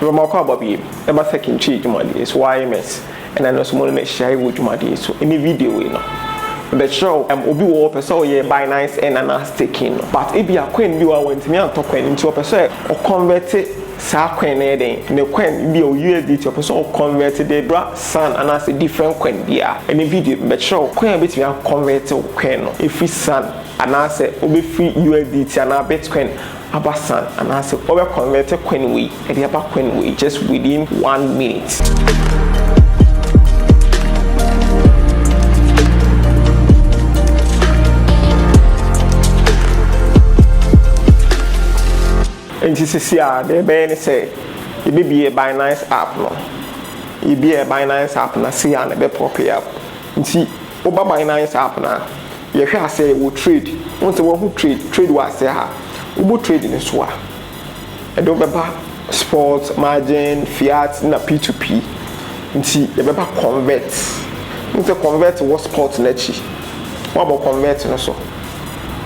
Roma Kababi, ever second cheat Jumadi is YMS, and I know someone may share with Jumadi. So, any video, you know. The show Obi wo person ye Binance and ana staking, but if you are coin bi wa want me anto coin into person o convert sa coin na den ne coin bi o USDT person o convert the bra san ana se different coin bia any video but show coin bit me convert o coin no if san ana se obi free USDT ana Bitcoin aba san ana se obi convert coin we e dey aba coin we just within 1 minute. And this is here, the Ben say, you be a Binance app, no. You be a Binance app, na see and be proper app. You see, over Binance app now, you can say we trade. Once the one who trade was say ha. We trade in this one. And don't be sports, margin, fiat, na P2P. You see, you better convert. Once you convert to what sports nechi. What about converting also?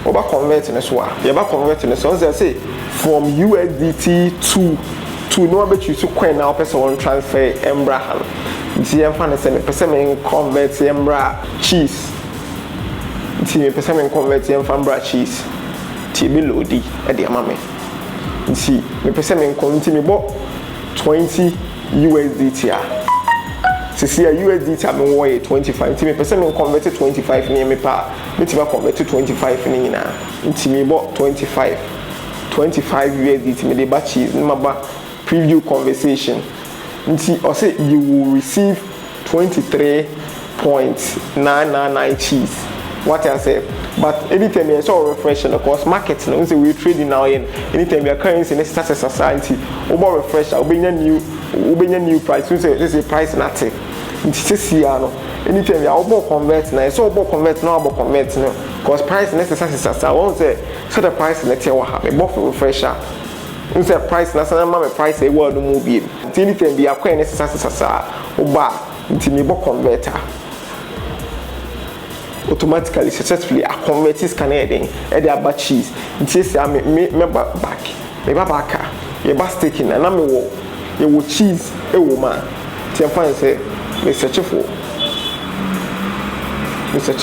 What about converting this one? You better converting this one. Once they say from USDT to no bet you to coin now person on transfer Embraham. You see I'm fan say me person convert Embra cheese. You see me person convert Embra cheese. Ti be loadi e dey ama me. You see me person convert me bo 20 USDT a. See a USDT am worth 25. Ti me person convert 25 near me pa. Me ti convert 25 ni na. Ti me bo 25 USDT me dey ba cheese ma ba preview conversation nti or say you will receive 23.999 cheese what I say but anytime you saw refresh because market no say we trading now in anytime your currency in status society over refresh obenya new price we say this is price nothing nti see no anytime you obo convert na so obo convert no because price necessary I won't say so the price na tie wa ha me both refresher we say price na sana ma me price e world mu bi anytime be akwa necessary oba nti me bo converter automatically successfully a convert is Canadian e dey aba cheese nti say me back me back e ba staking na me wo e wo cheese e wo ma ti am say me search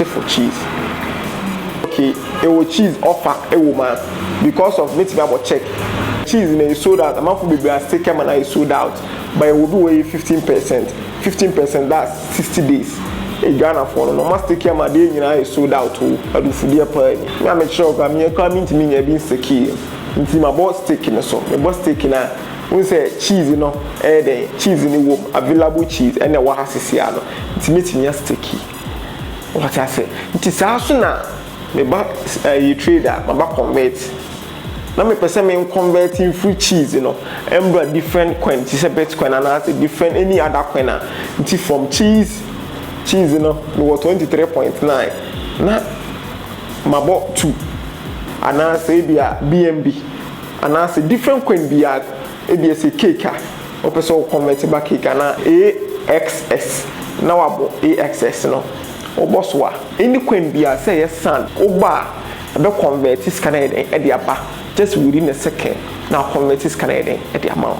for cheese. Okay, it will cheese offer a woman because of me to be able to check. Cheese in a sold out. I'm going to be a sticker and I sold out, but it will do away 15%. 15% that's 60 days. A Ghana for no master sticker my day you know sold out to I do for dear per. I make sure I'm here coming to me being secure. Into my boss taking so. My boss taking we say cheese you know cheese in the womb available cheese and what has to it's making me sticky. What I say it is also now me back you trader my back convert now me person me converting free cheese you know embra different coin it's a Bitcoin and that's different any other coin it's from cheese you know we were 23.9 now my bought 2 and I say be a BNB and I say different coin be a say cake or person convert back cake and AXS now about AXS no Oboswa any coin be a say yes son oba be convert this Canadian at the aba just within a second now convert this Canadian at the amount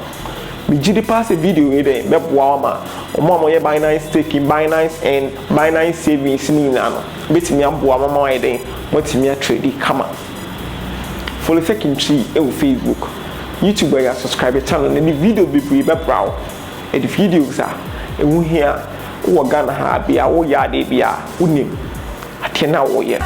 me gidi pass a video we dey be boa ma omo ye Binance staking Binance and Binance savings ni na no betimi aboa mama we dey motimi trade kama follow second tree e Facebook YouTube where you subscribe channel na the video be be brow e the videos are e hu here wo Ghana ha bia wo ya de bia unim atena wo ye